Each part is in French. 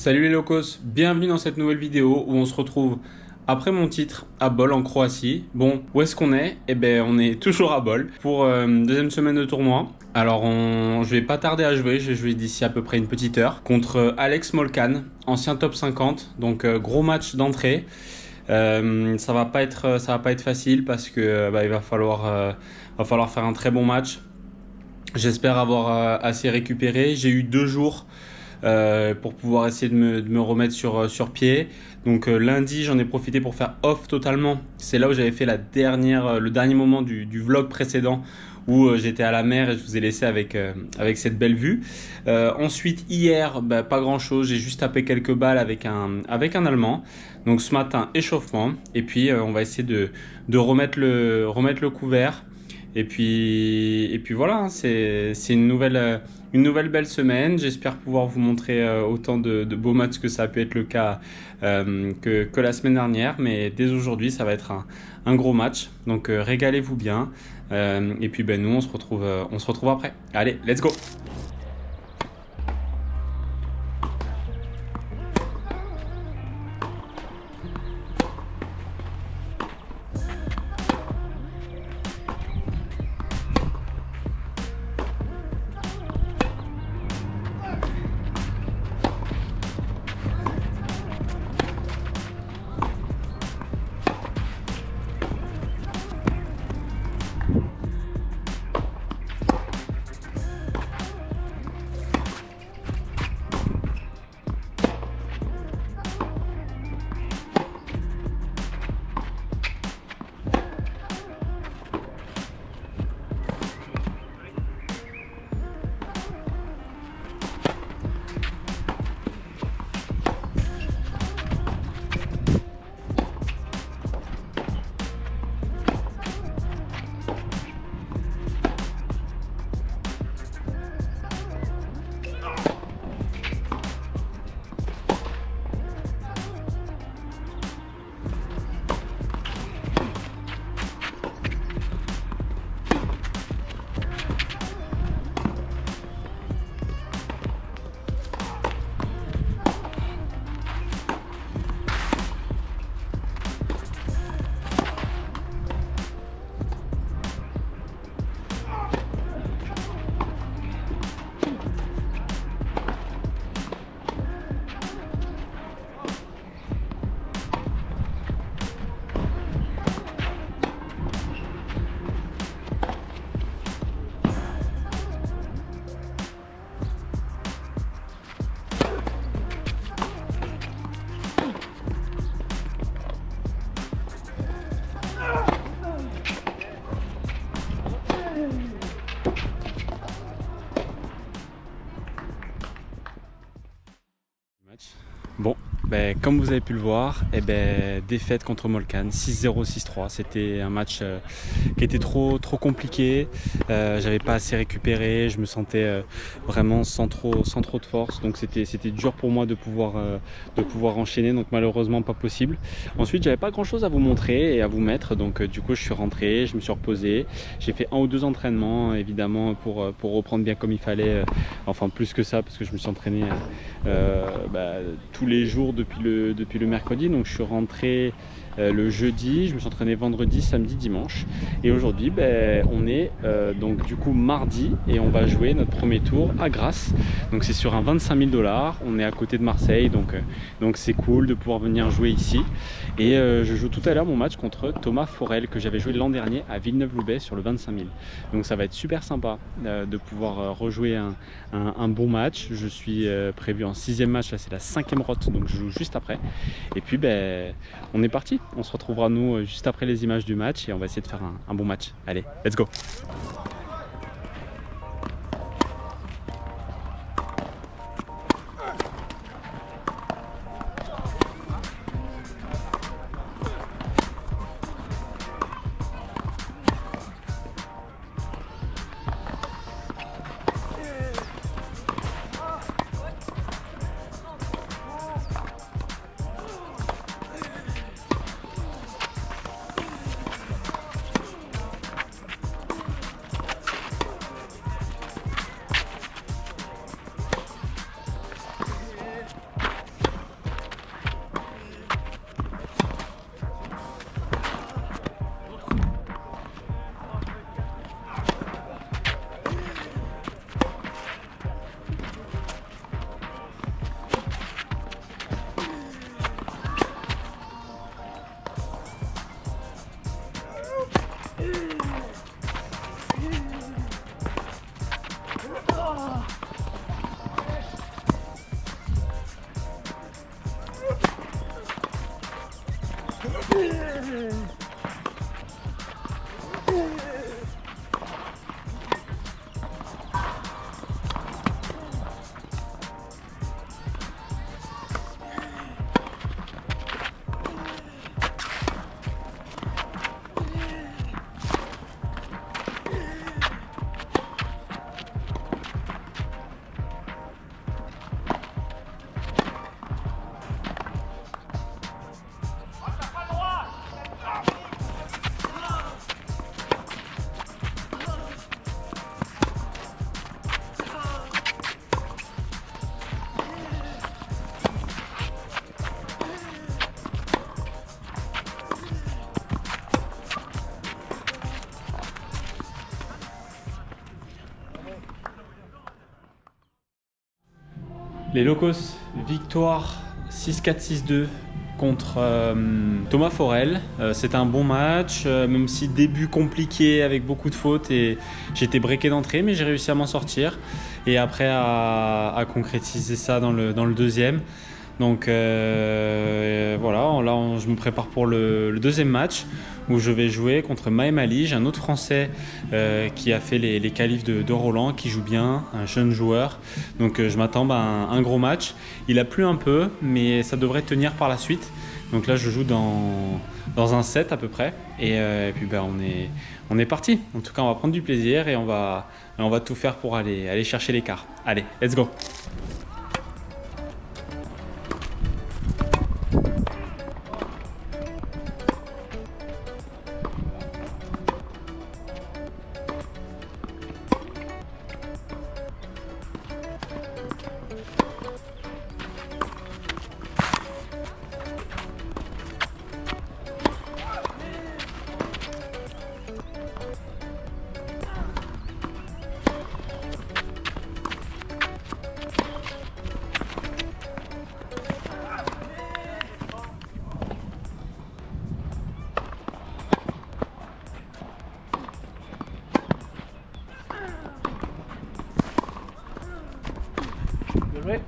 Salut les locos, bienvenue dans cette nouvelle vidéo où on se retrouve après mon titre à Bol en Croatie. Bon, où est-ce qu'on est? Eh ben on est toujours à Bol pour deuxième semaine de tournoi. Alors je vais pas tarder à jouer, je vais jouer d'ici à peu près une petite heure contre Alex Molcan, ancien top 50, donc gros match d'entrée. Ça va pas être facile parce que il va falloir faire un très bon match. J'espère avoir assez récupéré. J'ai eu 2 jours pour pouvoir essayer de me remettre sur pied. Donc lundi, j'en ai profité pour faire off totalement. C'est là où j'avais fait le dernier moment du vlog précédent où j'étais à la mer et je vous ai laissé avec cette belle vue. Ensuite, hier, pas grand chose. J'ai juste tapé quelques balles avec un Allemand. Donc ce matin, échauffement. Et puis on va essayer de remettre le couvert. Et puis voilà, hein, c'est une nouvelle belle semaine. J'espère pouvoir vous montrer autant de beaux matchs que ça a pu être le cas que la semaine dernière. Mais dès aujourd'hui, ça va être un gros match. Donc régalez-vous bien. Et puis nous, on se retrouve après. Allez, let's go! Bon, comme vous avez pu le voir, défaite contre Molcan, 6-0, 6-3. C'était un match qui était trop compliqué. J'avais pas assez récupéré, je me sentais vraiment sans trop de force. Donc c'était dur pour moi de pouvoir enchaîner. Donc malheureusement pas possible. Ensuite, j'avais pas grand chose à vous montrer et à vous mettre. Donc du coup, je suis rentré, je me suis reposé. J'ai fait 1 ou 2 entraînements évidemment pour reprendre bien comme il fallait. Enfin plus que ça parce que je me suis entraîné tous les jours depuis le mercredi. Donc je suis rentré le jeudi, je me suis entraîné vendredi, samedi, dimanche, et aujourd'hui on est donc du coup mardi et on va jouer notre premier tour à Grasse. Donc c'est sur un 25 000 $, on est à côté de Marseille, donc c'est cool de pouvoir venir jouer ici. Et je joue tout à l'heure mon match contre Thomas Forel que j'avais joué l'an dernier à Villeneuve-Loubet sur le 25 000. Donc ça va être super sympa de pouvoir rejouer un bon match. Je suis prévu en 6e match, là c'est la 5e rote, donc je joue juste après. Et puis on est parti, on se retrouvera nous juste après les images du match et on va essayer de faire un bon match. Allez, let's go! Les Locos, victoire 6-4-6-2 contre Thomas Forel. C'était un bon match, même si début compliqué avec beaucoup de fautes et j'étais breaké d'entrée, mais j'ai réussi à m'en sortir. Et après à concrétiser ça dans le deuxième. Donc voilà, là je me prépare pour le deuxième match où je vais jouer contre Mahem Ali. J'ai un autre Français qui a fait les qualifs de Roland, qui joue bien, un jeune joueur. Donc je m'attends à un gros match. Il a plu un peu, mais ça devrait tenir par la suite. Donc là je joue dans un set à peu près. Et puis on est parti. En tout cas on va prendre du plaisir et on va tout faire pour aller chercher l'écart. Allez, let's go! Bien joué.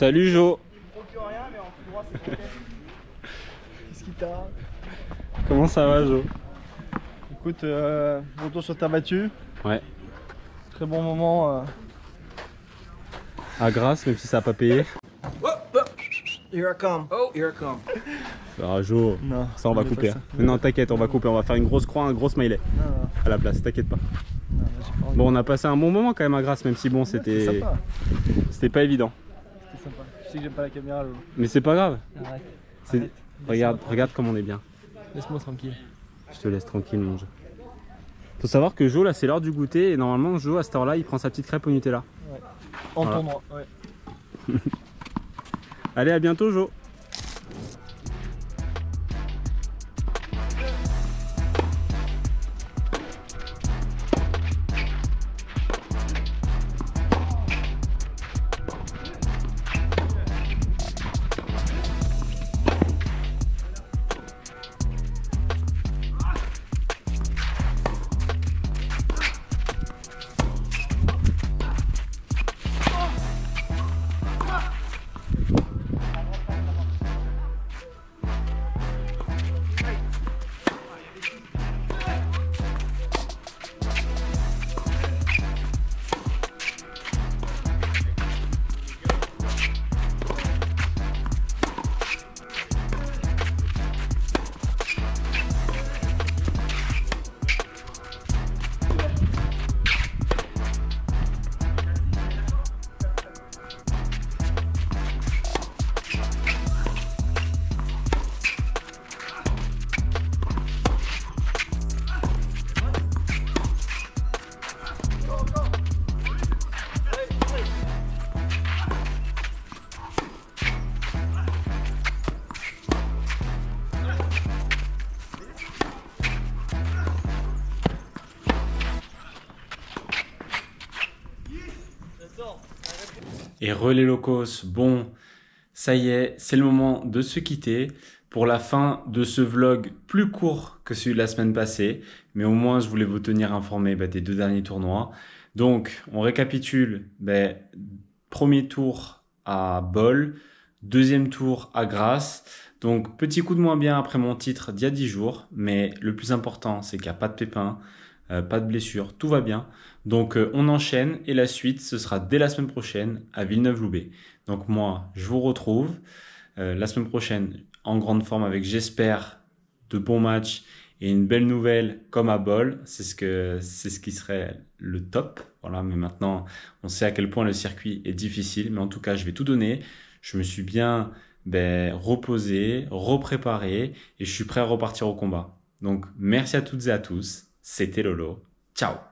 Salut Jo. Qu'est-ce qui t'a? Comment ça va Jo? Écoute, retour sur terre battue. Ouais. Très bon moment. À Grasse, même si ça n'a pas payé. Here I come. Oh, here I come. Ah Jo, Non, ça on va couper. Non t'inquiète, on va couper, on va faire une grosse croix, un gros smiley. Non. À la place, t'inquiète pas. Non, pas envie. Bon, on a passé un bon moment quand même à Grasse, même si bon, c'était pas évident. C'était sympa. Je sais que j'aime pas la caméra, Lolo. Mais c'est pas grave. Arrête. Regarde comme on est bien. Laisse-moi tranquille. Je te laisse tranquille mon Jo. Faut savoir que Jo là c'est l'heure du goûter et normalement Jo à cette heure là il prend sa petite crêpe au Nutella. Ouais. En Voilà. tournoi, ouais. Allez, à bientôt, Jo. Et relais locos, bon, ça y est, c'est le moment de se quitter pour la fin de ce vlog plus court que celui de la semaine passée. Mais au moins, je voulais vous tenir informé des 2 derniers tournois. Donc, on récapitule. Premier tour à Bol, deuxième tour à Grasse. Donc, petit coup de moins bien après mon titre d'il y a 10 jours. Mais le plus important, c'est qu'il n'y a pas de pépins, pas de blessures, tout va bien. Donc, on enchaîne et la suite, ce sera dès la semaine prochaine à Villeneuve-Loubet. Donc, moi, je vous retrouve la semaine prochaine en grande forme avec, j'espère, de bons matchs et une belle nouvelle comme à Bol. C'est ce qui serait le top. Voilà, mais maintenant, on sait à quel point le circuit est difficile. Mais en tout cas, je vais tout donner. Je me suis bien reposé, repréparé et je suis prêt à repartir au combat. Donc, merci à toutes et à tous. C'était Lolo. Ciao!